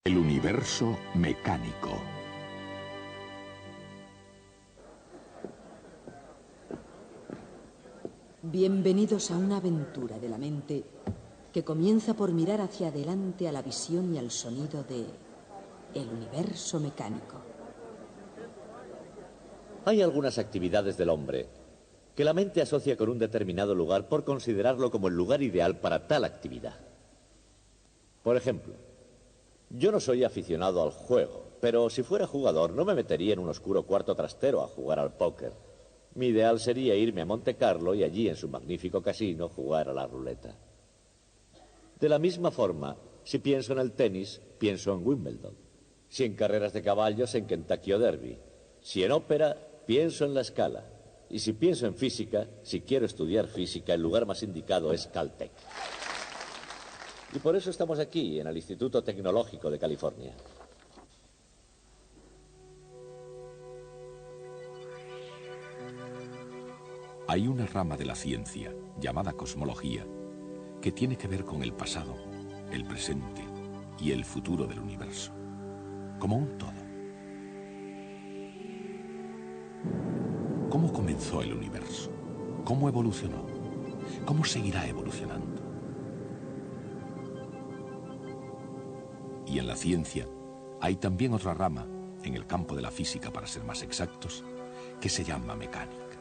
El universo mecánico. Bienvenidos a una aventura de la mente que comienza por mirar hacia adelante a la visión y al sonido de el universo mecánico. Hay algunas actividades del hombre que la mente asocia con un determinado lugar por considerarlo como el lugar ideal para tal actividad. Por ejemplo, yo no soy aficionado al juego, pero si fuera jugador no me metería en un oscuro cuarto trastero a jugar al póker. Mi ideal sería irme a Monte Carlo y allí en su magnífico casino jugar a la ruleta. De la misma forma, si pienso en el tenis, pienso en Wimbledon. Si en carreras de caballos, en Kentucky o Derby. Si en ópera, pienso en La Scala. Y si pienso en física, si quiero estudiar física, el lugar más indicado es Caltech. Y por eso estamos aquí, en el Instituto Tecnológico de California. Hay una rama de la ciencia, llamada cosmología, que tiene que ver con el pasado, el presente y el futuro del universo, como un todo. ¿Cómo comenzó el universo? ¿Cómo evolucionó? ¿Cómo seguirá evolucionando? Y en la ciencia hay también otra rama, en el campo de la física para ser más exactos, que se llama mecánica.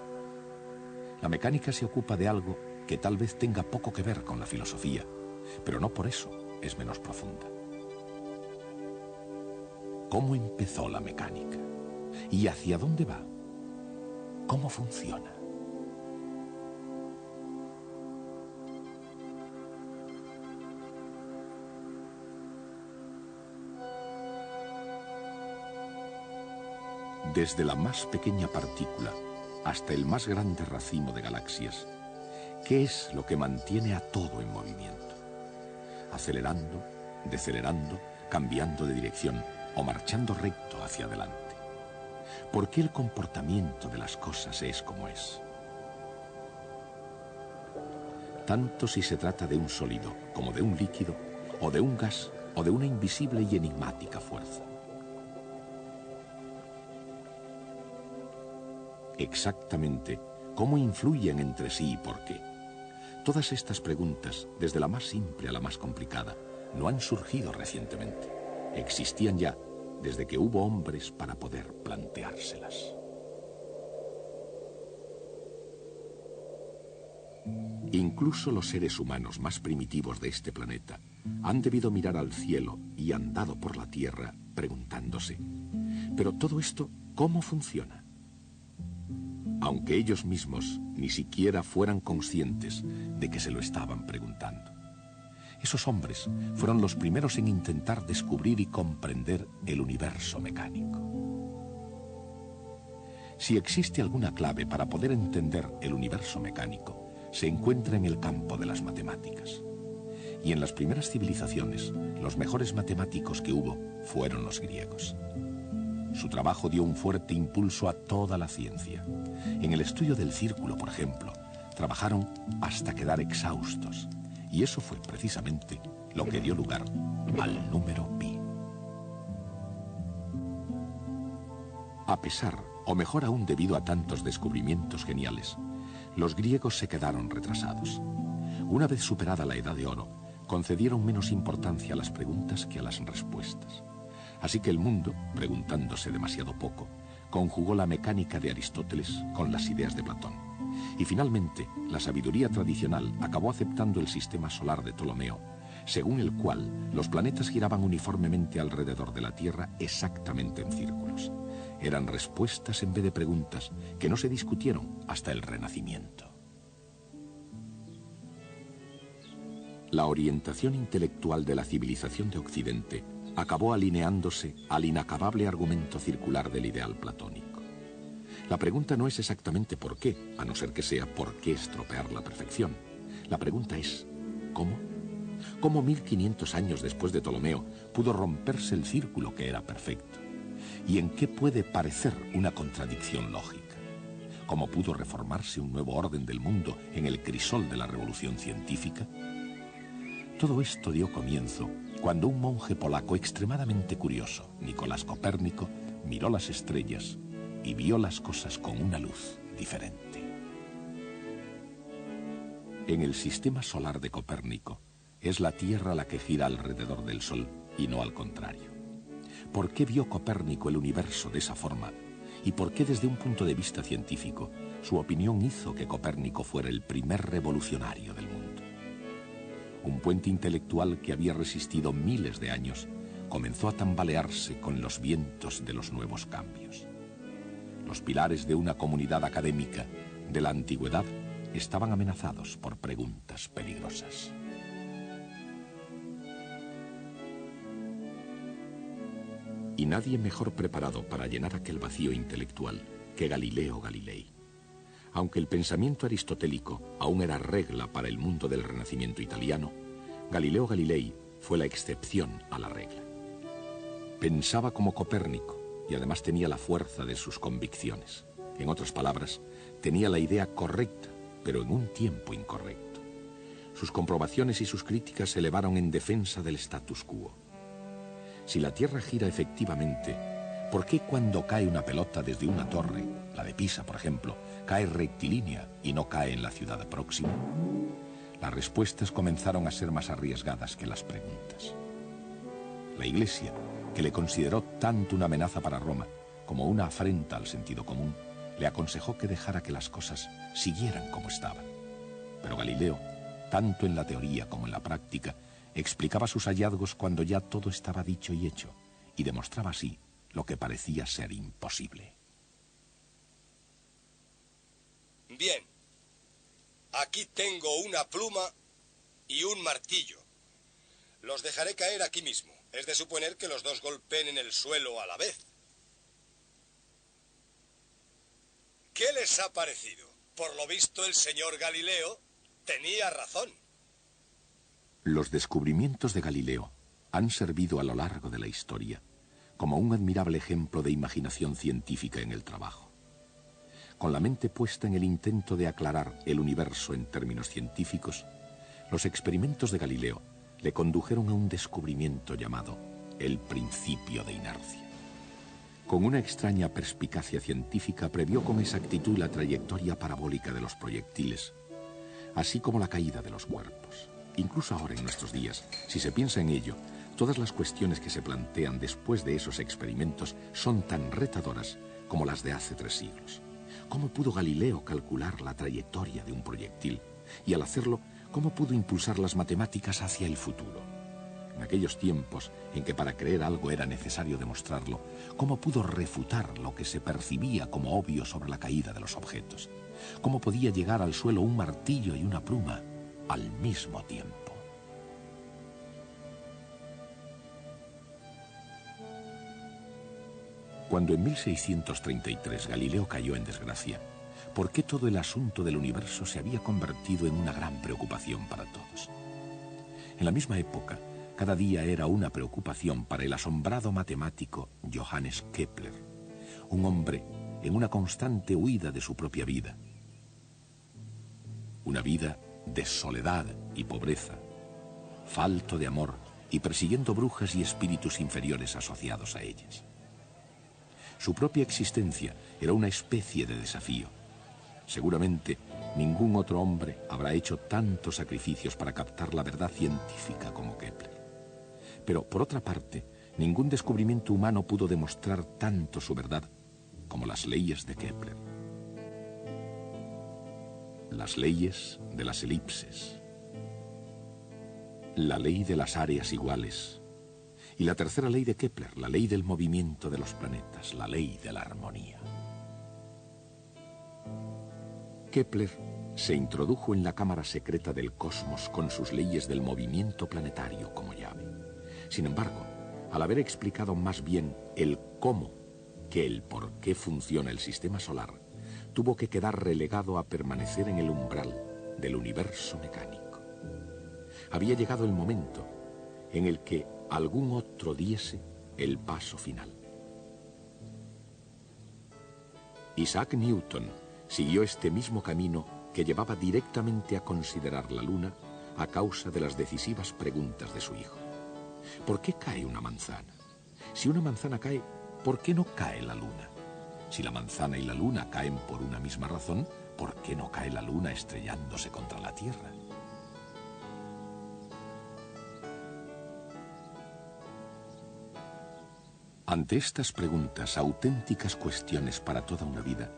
La mecánica se ocupa de algo que tal vez tenga poco que ver con la filosofía, pero no por eso es menos profunda. ¿Cómo empezó la mecánica? ¿Y hacia dónde va? ¿Cómo funciona? Desde la más pequeña partícula hasta el más grande racimo de galaxias, ¿qué es lo que mantiene a todo en movimiento? Acelerando, decelerando, cambiando de dirección o marchando recto hacia adelante. ¿Por qué el comportamiento de las cosas es como es? Tanto si se trata de un sólido como de un líquido, o de un gas, o de una invisible y enigmática fuerza. Exactamente, ¿cómo influyen entre sí y por qué? Todas estas preguntas, desde la más simple a la más complicada, no han surgido recientemente. Existían ya desde que hubo hombres para poder planteárselas. Incluso los seres humanos más primitivos de este planeta han debido mirar al cielo y andado por la tierra preguntándose, ¿pero todo esto cómo funciona? Aunque ellos mismos ni siquiera fueran conscientes de que se lo estaban preguntando. Esos hombres fueron los primeros en intentar descubrir y comprender el universo mecánico. Si existe alguna clave para poder entender el universo mecánico, se encuentra en el campo de las matemáticas. Y en las primeras civilizaciones, los mejores matemáticos que hubo fueron los griegos. Su trabajo dio un fuerte impulso a toda la ciencia. En el estudio del círculo, por ejemplo, trabajaron hasta quedar exhaustos. Y eso fue precisamente lo que dio lugar al número pi. A pesar, o mejor aún debido a tantos descubrimientos geniales, los griegos se quedaron retrasados. Una vez superada la Edad de Oro, concedieron menos importancia a las preguntas que a las respuestas. Así que el mundo, preguntándose demasiado poco, conjugó la mecánica de Aristóteles con las ideas de Platón. Y finalmente, la sabiduría tradicional acabó aceptando el sistema solar de Ptolomeo, según el cual los planetas giraban uniformemente alrededor de la Tierra exactamente en círculos. Eran respuestas en vez de preguntas que no se discutieron hasta el Renacimiento. La orientación intelectual de la civilización de Occidente acabó alineándose al inacabable argumento circular del ideal platónico. La pregunta no es exactamente por qué, a no ser que sea por qué estropear la perfección. La pregunta es, ¿cómo? ¿Cómo 1500 años después de Ptolomeo pudo romperse el círculo que era perfecto? ¿Y en qué puede parecer una contradicción lógica? ¿Cómo pudo reformarse un nuevo orden del mundo en el crisol de la revolución científica? Todo esto dio comienzo cuando un monje polaco extremadamente curioso, Nicolás Copérnico, miró las estrellas y vio las cosas con una luz diferente. En el sistema solar de Copérnico, es la Tierra la que gira alrededor del Sol y no al contrario. ¿Por qué vio Copérnico el universo de esa forma? ¿Y por qué desde un punto de vista científico su opinión hizo que Copérnico fuera el primer revolucionario del mundo? Un puente intelectual que había resistido miles de años comenzó a tambalearse con los vientos de los nuevos cambios. Los pilares de una comunidad académica de la antigüedad estaban amenazados por preguntas peligrosas. Y nadie mejor preparado para llenar aquel vacío intelectual que Galileo Galilei. Aunque el pensamiento aristotélico aún era regla para el mundo del Renacimiento italiano, Galileo Galilei fue la excepción a la regla. Pensaba como Copérnico y además tenía la fuerza de sus convicciones. En otras palabras, tenía la idea correcta, pero en un tiempo incorrecto. Sus comprobaciones y sus críticas se elevaron en defensa del status quo. Si la Tierra gira efectivamente, ¿por qué cuando cae una pelota desde una torre, la de Pisa, por ejemplo, cae rectilínea y no cae en la ciudad próxima? Las respuestas comenzaron a ser más arriesgadas que las preguntas. La Iglesia, que le consideró tanto una amenaza para Roma como una afrenta al sentido común, le aconsejó que dejara que las cosas siguieran como estaban. Pero Galileo, tanto en la teoría como en la práctica, explicaba sus hallazgos cuando ya todo estaba dicho y hecho, y demostraba así lo que parecía ser imposible. Bien, aquí tengo una pluma y un martillo. Los dejaré caer aquí mismo. Es de suponer que los dos golpeen en el suelo a la vez. ¿Qué les ha parecido? Por lo visto, el señor Galileo tenía razón. Los descubrimientos de Galileo han servido a lo largo de la historia como un admirable ejemplo de imaginación científica en el trabajo. Con la mente puesta en el intento de aclarar el universo en términos científicos, los experimentos de Galileo le condujeron a un descubrimiento llamado el principio de inercia. Con una extraña perspicacia científica previó con exactitud la trayectoria parabólica de los proyectiles, así como la caída de los cuerpos. Incluso ahora en nuestros días, si se piensa en ello, todas las cuestiones que se plantean después de esos experimentos son tan retadoras como las de hace 3 siglos. ¿Cómo pudo Galileo calcular la trayectoria de un proyectil? Y al hacerlo, ¿cómo pudo impulsar las matemáticas hacia el futuro? En aquellos tiempos en que para creer algo era necesario demostrarlo, ¿cómo pudo refutar lo que se percibía como obvio sobre la caída de los objetos? ¿Cómo podía llegar al suelo un martillo y una pluma al mismo tiempo? Cuando en 1633 Galileo cayó en desgracia, ¿por qué todo el asunto del universo se había convertido en una gran preocupación para todos? En la misma época, cada día era una preocupación para el asombrado matemático Johannes Kepler, un hombre en una constante huida de su propia vida. Una vida de soledad y pobreza, falto de amor y persiguiendo brujas y espíritus inferiores asociados a ellas. Su propia existencia era una especie de desafío. Seguramente ningún otro hombre habrá hecho tantos sacrificios para captar la verdad científica como Kepler. Pero, por otra parte, ningún descubrimiento humano pudo demostrar tanto su verdad como las leyes de Kepler. Las leyes de las elipses, la ley de las áreas iguales, y la tercera ley de Kepler, la ley del movimiento de los planetas, la ley de la armonía. Kepler se introdujo en la cámara secreta del cosmos con sus leyes del movimiento planetario como llave. Sin embargo, al haber explicado más bien el cómo que el por qué funciona el sistema solar, tuvo que quedar relegado a permanecer en el umbral del universo mecánico. Había llegado el momento en el que algún otro diese el paso final. Isaac Newton siguió este mismo camino que llevaba directamente a considerar la Luna a causa de las decisivas preguntas de su hijo. ¿Por qué cae una manzana? Si una manzana cae, ¿por qué no cae la luna? Si la manzana y la luna caen por una misma razón, ¿por qué no cae la luna estrellándose contra la Tierra? Ante estas preguntas, auténticas cuestiones para toda una vida,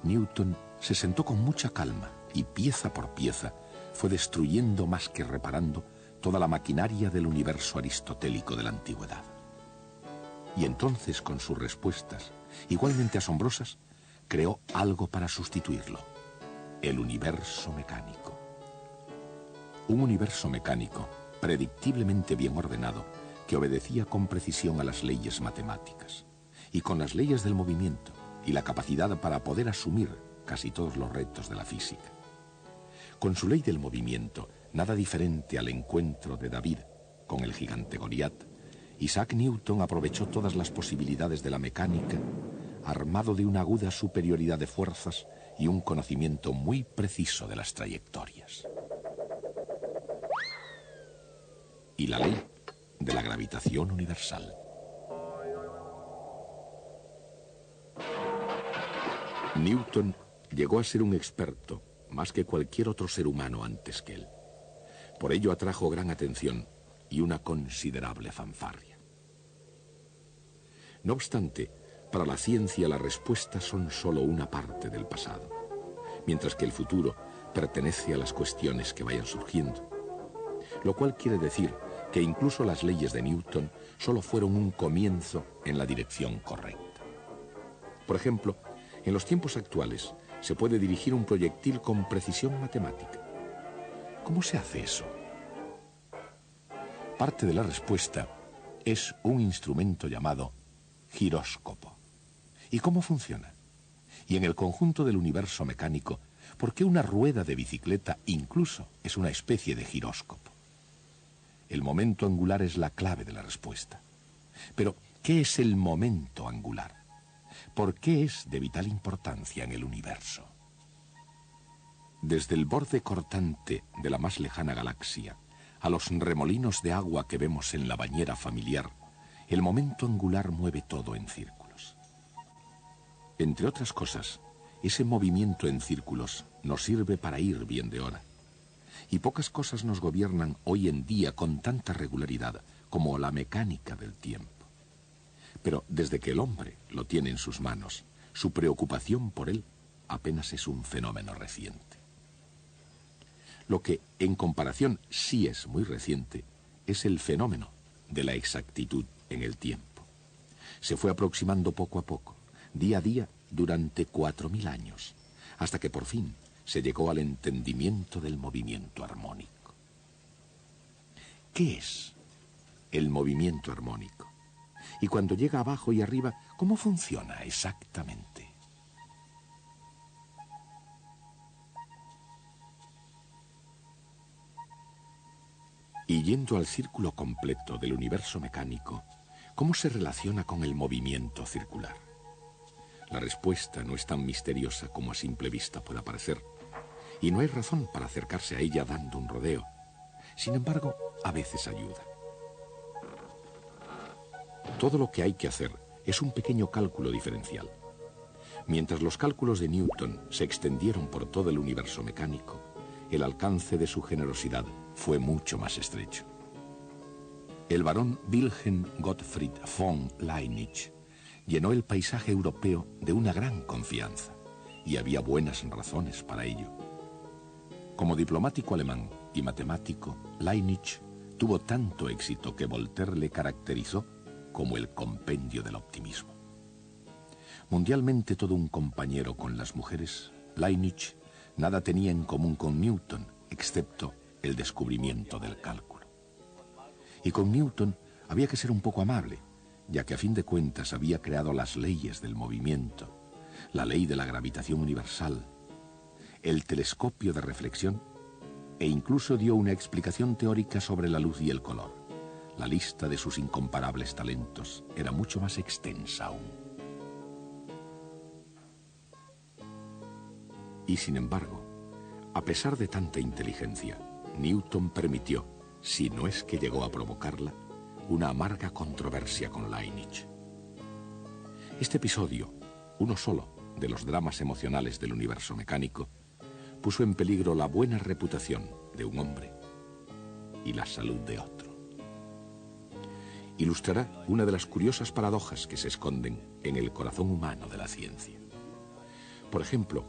Newton se sentó con mucha calma y pieza por pieza fue destruyendo más que reparando toda la maquinaria del universo aristotélico de la antigüedad. Y entonces, con sus respuestas, igualmente asombrosas, creó algo para sustituirlo: el universo mecánico. Un universo mecánico, predictiblemente bien ordenado, que obedecía con precisión a las leyes matemáticas, y con las leyes del movimiento y la capacidad para poder asumir casi todos los retos de la física. Con su ley del movimiento, nada diferente al encuentro de David con el gigante Goliat, Isaac Newton aprovechó todas las posibilidades de la mecánica, armado de una aguda superioridad de fuerzas y un conocimiento muy preciso de las trayectorias. Y la ley de la gravitación universal. Newton llegó a ser un experto más que cualquier otro ser humano antes que él. Por ello atrajo gran atención y una considerable fanfarria. No obstante, para la ciencia las respuestas son solo una parte del pasado, mientras que el futuro pertenece a las cuestiones que vayan surgiendo. Lo cual quiere decir que incluso las leyes de Newton solo fueron un comienzo en la dirección correcta. Por ejemplo, en los tiempos actuales se puede dirigir un proyectil con precisión matemática. ¿Cómo se hace eso? Parte de la respuesta es un instrumento llamado giróscopo. ¿Y cómo funciona? Y en el conjunto del universo mecánico, ¿por qué una rueda de bicicleta incluso es una especie de giróscopo? El momento angular es la clave de la respuesta. Pero, ¿qué es el momento angular? ¿Por qué es de vital importancia en el universo? Desde el borde cortante de la más lejana galaxia a los remolinos de agua que vemos en la bañera familiar, el momento angular mueve todo en círculos. Entre otras cosas, ese movimiento en círculos nos sirve para ir bien de hora. Y pocas cosas nos gobiernan hoy en día con tanta regularidad como la mecánica del tiempo. Pero desde que el hombre lo tiene en sus manos, su preocupación por él apenas es un fenómeno reciente. Lo que, en comparación, sí es muy reciente, es el fenómeno de la exactitud en el tiempo. Se fue aproximando poco a poco, día a día, durante 4000 años, hasta que por fin se llegó al entendimiento del movimiento armónico. ¿Qué es el movimiento armónico? Y cuando llega abajo y arriba, ¿cómo funciona exactamente? Y yendo al círculo completo del universo mecánico, ¿cómo se relaciona con el movimiento circular? La respuesta no es tan misteriosa como a simple vista pueda parecer, y no hay razón para acercarse a ella dando un rodeo. Sin embargo, a veces ayuda. Todo lo que hay que hacer es un pequeño cálculo diferencial. Mientras los cálculos de Newton se extendieron por todo el universo mecánico, el alcance de su generosidad fue mucho más estrecho. El barón Wilhelm Gottfried von Leibniz llenó el paisaje europeo de una gran confianza, y había buenas razones para ello. Como diplomático alemán y matemático, Leibniz tuvo tanto éxito que Voltaire le caracterizó como el compendio del optimismo. Mundialmente todo un compañero con las mujeres, Leibniz nada tenía en común con Newton, excepto el descubrimiento del cálculo. Y con Newton había que ser un poco amable, ya que a fin de cuentas había creado las leyes del movimiento, la ley de la gravitación universal, el telescopio de reflexión, e incluso dio una explicación teórica sobre la luz y el color. La lista de sus incomparables talentos era mucho más extensa aún. Y sin embargo, a pesar de tanta inteligencia, Newton permitió, si no es que llegó a provocarla, una amarga controversia con Lynch. Este episodio, uno solo de los dramas emocionales del universo mecánico, puso en peligro la buena reputación de un hombre y la salud de otro. Ilustrará una de las curiosas paradojas que se esconden en el corazón humano de la ciencia. Por ejemplo,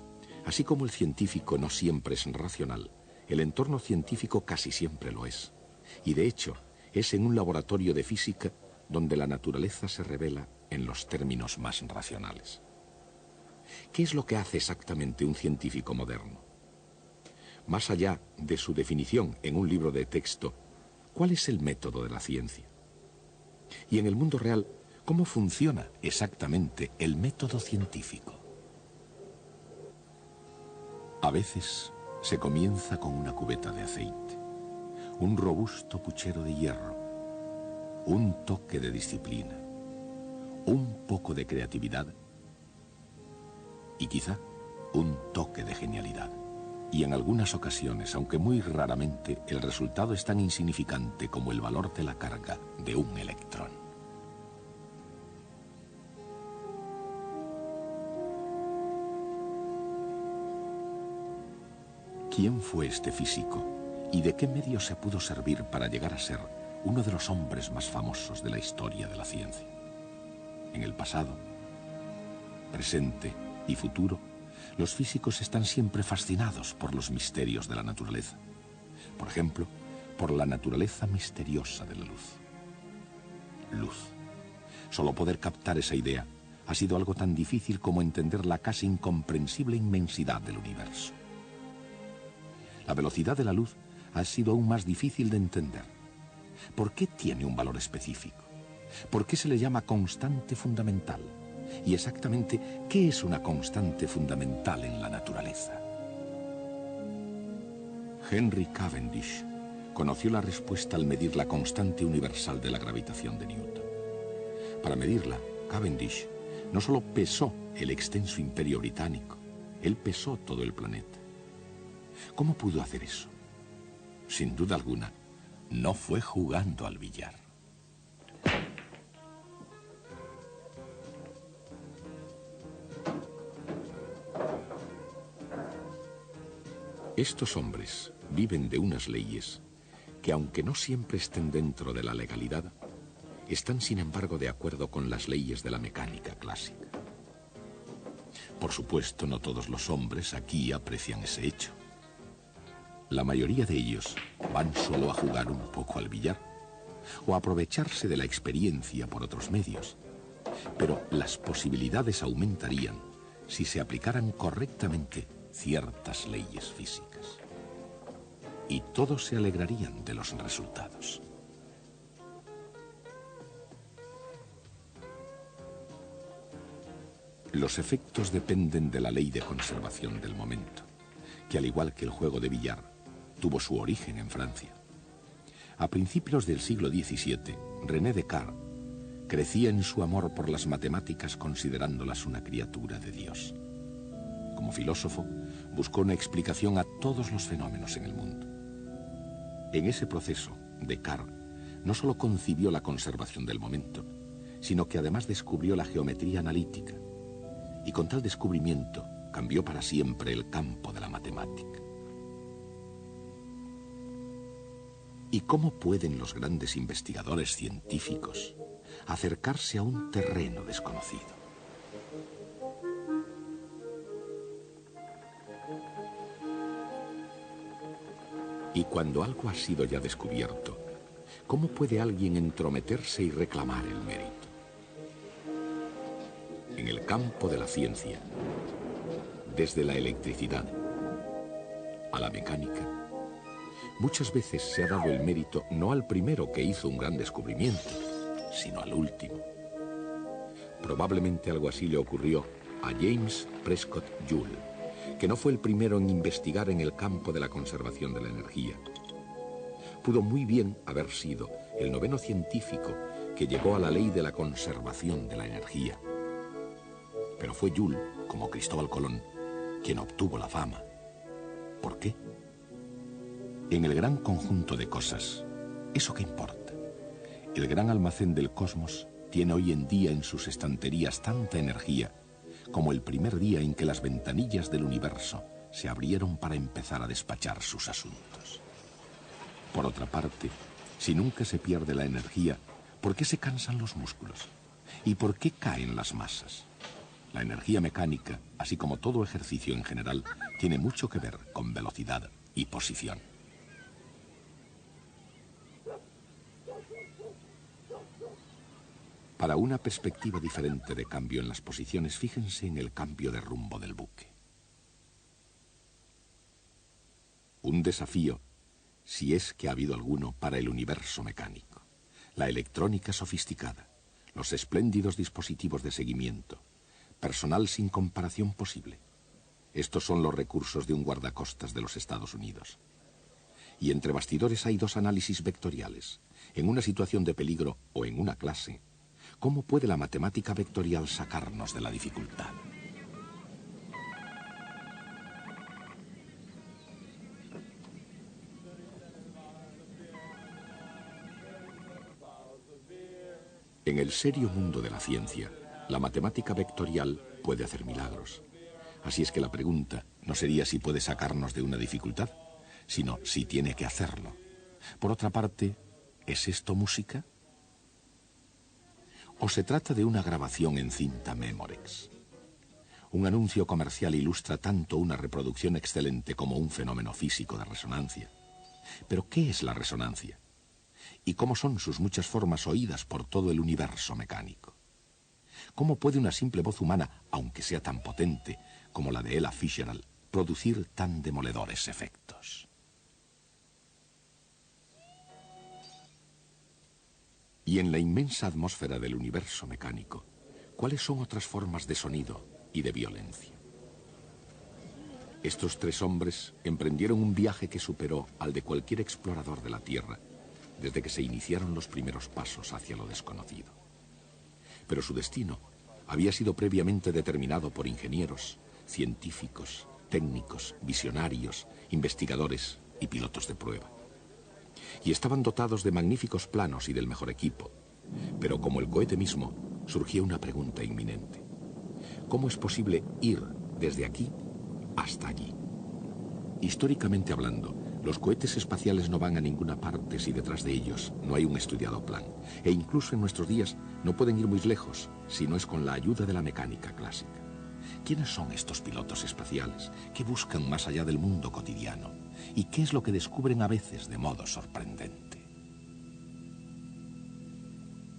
así como el científico no siempre es racional, el entorno científico casi siempre lo es. Y de hecho, es en un laboratorio de física donde la naturaleza se revela en los términos más racionales. ¿Qué es lo que hace exactamente un científico moderno? Más allá de su definición en un libro de texto, ¿cuál es el método de la ciencia? Y en el mundo real, ¿cómo funciona exactamente el método científico? A veces se comienza con una cubeta de aceite, un robusto puchero de hierro, un toque de disciplina, un poco de creatividad y quizá un toque de genialidad. Y en algunas ocasiones, aunque muy raramente, el resultado es tan insignificante como el valor de la carga de un electrón. ¿Quién fue este físico y de qué medio se pudo servir para llegar a ser uno de los hombres más famosos de la historia de la ciencia? En el pasado, presente y futuro, los físicos están siempre fascinados por los misterios de la naturaleza. Por ejemplo, por la naturaleza misteriosa de la luz. Luz. Solo poder captar esa idea ha sido algo tan difícil como entender la casi incomprensible inmensidad del universo. La velocidad de la luz ha sido aún más difícil de entender. ¿Por qué tiene un valor específico? ¿Por qué se le llama constante fundamental? Y exactamente, ¿qué es una constante fundamental en la naturaleza? Henry Cavendish conoció la respuesta al medir la constante universal de la gravitación de Newton. Para medirla, Cavendish no solo pesó el extenso imperio británico, él pesó todo el planeta. ¿Cómo pudo hacer eso? Sin duda alguna, no fue jugando al billar. Estos hombres viven de unas leyes que, aunque no siempre estén dentro de la legalidad, están sin embargo de acuerdo con las leyes de la mecánica clásica. Por supuesto, no todos los hombres aquí aprecian ese hecho. La mayoría de ellos van solo a jugar un poco al billar o a aprovecharse de la experiencia por otros medios. Pero las posibilidades aumentarían si se aplicaran correctamente ciertas leyes físicas. Y todos se alegrarían de los resultados. Los efectos dependen de la ley de conservación del momento, que al igual que el juego de billar, tuvo su origen en Francia. A principios del siglo XVII, René Descartes crecía en su amor por las matemáticas considerándolas una criatura de Dios. Como filósofo, buscó una explicación a todos los fenómenos en el mundo. En ese proceso, Descartes no solo concibió la conservación del momento, sino que además descubrió la geometría analítica, y con tal descubrimiento cambió para siempre el campo de la matemática. ¿Y cómo pueden los grandes investigadores científicos acercarse a un terreno desconocido? Y cuando algo ha sido ya descubierto, ¿cómo puede alguien entrometerse y reclamar el mérito? En el campo de la ciencia, desde la electricidad a la mecánica, muchas veces se ha dado el mérito no al primero que hizo un gran descubrimiento, sino al último. Probablemente algo así le ocurrió a James Prescott Joule, que no fue el primero en investigar en el campo de la conservación de la energía. Pudo muy bien haber sido el noveno científico que llegó a la ley de la conservación de la energía. Pero fue Joule, como Cristóbal Colón, quien obtuvo la fama. ¿Por qué? En el gran conjunto de cosas, ¿eso qué importa? El gran almacén del cosmos tiene hoy en día en sus estanterías tanta energía como el primer día en que las ventanillas del universo se abrieron para empezar a despachar sus asuntos. Por otra parte, si nunca se pierde la energía, ¿por qué se cansan los músculos? ¿Y por qué caen las masas? La energía mecánica, así como todo ejercicio en general, tiene mucho que ver con velocidad y posición. Para una perspectiva diferente de cambio en las posiciones, fíjense en el cambio de rumbo del buque. Un desafío, si es que ha habido alguno, para el universo mecánico. La electrónica sofisticada, los espléndidos dispositivos de seguimiento, personal sin comparación posible. Estos son los recursos de un guardacostas de los Estados Unidos. Y entre bastidores hay dos análisis vectoriales. En una situación de peligro o en una clase, ¿cómo puede la matemática vectorial sacarnos de la dificultad? En el serio mundo de la ciencia, la matemática vectorial puede hacer milagros. Así es que la pregunta no sería si puede sacarnos de una dificultad, sino si tiene que hacerlo. Por otra parte, ¿es esto música? ¿O se trata de una grabación en cinta Memorex? Un anuncio comercial ilustra tanto una reproducción excelente como un fenómeno físico de resonancia. ¿Pero qué es la resonancia? ¿Y cómo son sus muchas formas oídas por todo el universo mecánico? ¿Cómo puede una simple voz humana, aunque sea tan potente como la de Ella Fitzgerald, producir tan demoledores efectos? Y en la inmensa atmósfera del universo mecánico, ¿cuáles son otras formas de sonido y de violencia? Estos tres hombres emprendieron un viaje que superó al de cualquier explorador de la Tierra desde que se iniciaron los primeros pasos hacia lo desconocido. Pero su destino había sido previamente determinado por ingenieros, científicos, técnicos, visionarios, investigadores y pilotos de prueba. Y estaban dotados de magníficos planos y del mejor equipo. Pero como el cohete mismo, surgía una pregunta inminente. ¿Cómo es posible ir desde aquí hasta allí? Históricamente hablando, los cohetes espaciales no van a ninguna parte si detrás de ellos no hay un estudiado plan. E incluso en nuestros días no pueden ir muy lejos si no es con la ayuda de la mecánica clásica. ¿Quiénes son estos pilotos espaciales? ¿Qué buscan más allá del mundo cotidiano? ¿Y qué es lo que descubren a veces de modo sorprendente?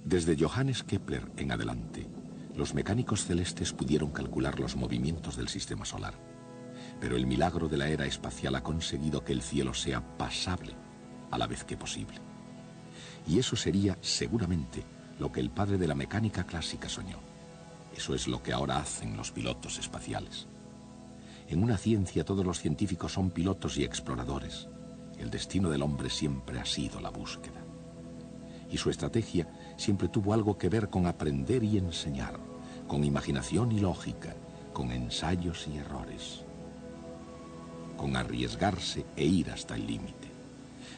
Desde Johannes Kepler en adelante, los mecánicos celestes pudieron calcular los movimientos del sistema solar. Pero el milagro de la era espacial ha conseguido que el cielo sea pasable a la vez que posible. Y eso sería, seguramente, lo que el padre de la mecánica clásica soñó. Eso es lo que ahora hacen los pilotos espaciales. En una ciencia todos los científicos son pilotos y exploradores. El destino del hombre siempre ha sido la búsqueda. Y su estrategia siempre tuvo algo que ver con aprender y enseñar, con imaginación y lógica, con ensayos y errores, con arriesgarse e ir hasta el límite.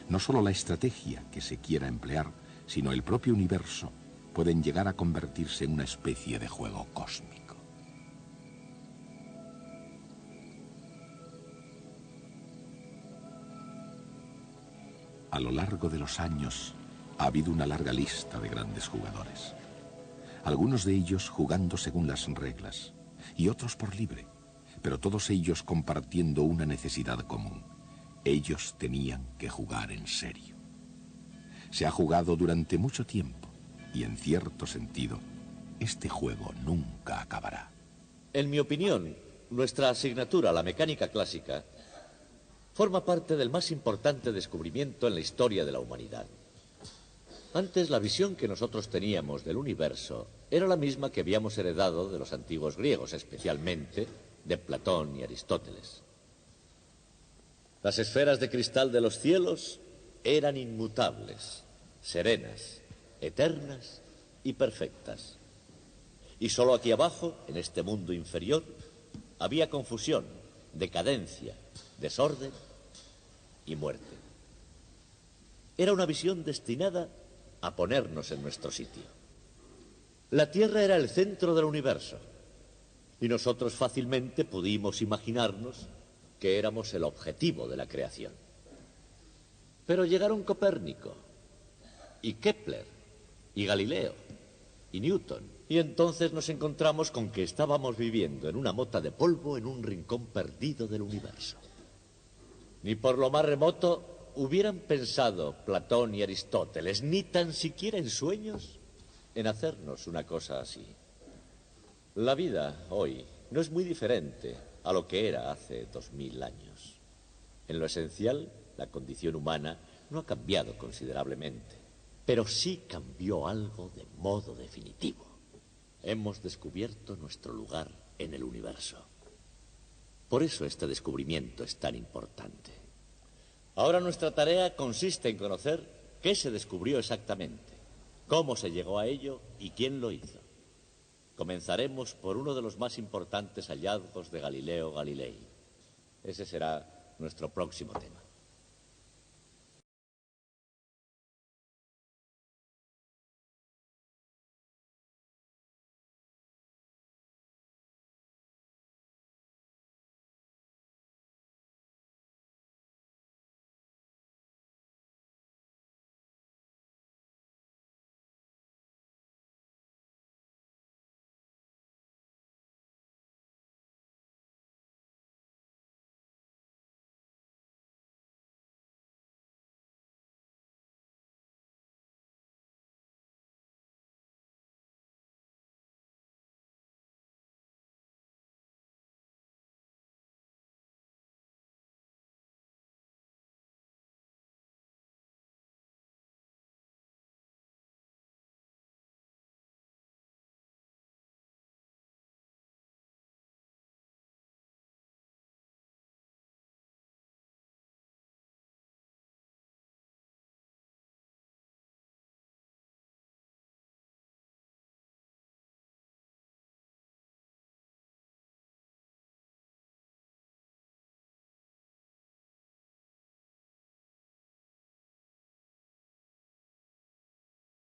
No solo la estrategia que se quiera emplear, sino el propio universo pueden llegar a convertirse en una especie de juego cósmico. A lo largo de los años ha habido una larga lista de grandes jugadores. Algunos de ellos jugando según las reglas y otros por libre, pero todos ellos compartiendo una necesidad común. Ellos tenían que jugar en serio. Se ha jugado durante mucho tiempo y en cierto sentido, este juego nunca acabará. En mi opinión, nuestra asignatura, la mecánica clásica, forma parte del más importante descubrimiento en la historia de la humanidad. Antes, la visión que nosotros teníamos del universo era la misma que habíamos heredado de los antiguos griegos, especialmente de Platón y Aristóteles. Las esferas de cristal de los cielos eran inmutables, serenas, eternas y perfectas. Y solo aquí abajo, en este mundo inferior, había confusión, decadencia, desorden y muerte. Era una visión destinada a ponernos en nuestro sitio. La Tierra era el centro del universo y nosotros fácilmente pudimos imaginarnos que éramos el objetivo de la creación. Pero llegaron Copérnico y Kepler y Galileo y Newton, y entonces nos encontramos con que estábamos viviendo en una mota de polvo en un rincón perdido del universo. Ni por lo más remoto hubieran pensado Platón y Aristóteles, ni tan siquiera en sueños, en hacernos una cosa así. La vida hoy no es muy diferente a lo que era hace 2000 años. En lo esencial, la condición humana no ha cambiado considerablemente, pero sí cambió algo de modo definitivo. Hemos descubierto nuestro lugar en el universo. Por eso este descubrimiento es tan importante. Ahora nuestra tarea consiste en conocer qué se descubrió exactamente, cómo se llegó a ello y quién lo hizo. Comenzaremos por uno de los más importantes hallazgos de Galileo Galilei. Ese será nuestro próximo tema.